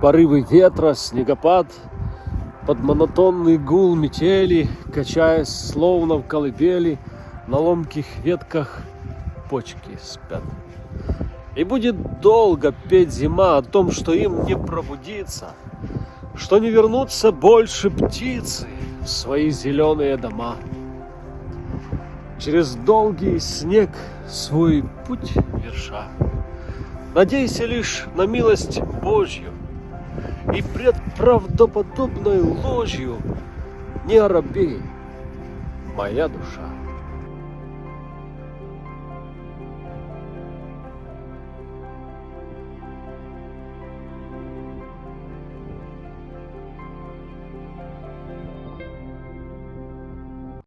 Порывы ветра, снегопад, под монотонный гул метели, качаясь, словно в колыбели, на ломких ветках почки спят. И будет долго петь зима о том, что им не пробудиться, что не вернутся больше птицы в свои зеленые дома. Через долгий снег свой путь верша, надейся лишь на милость Божью, и пред правдоподобной ложью не оробей, моя душа.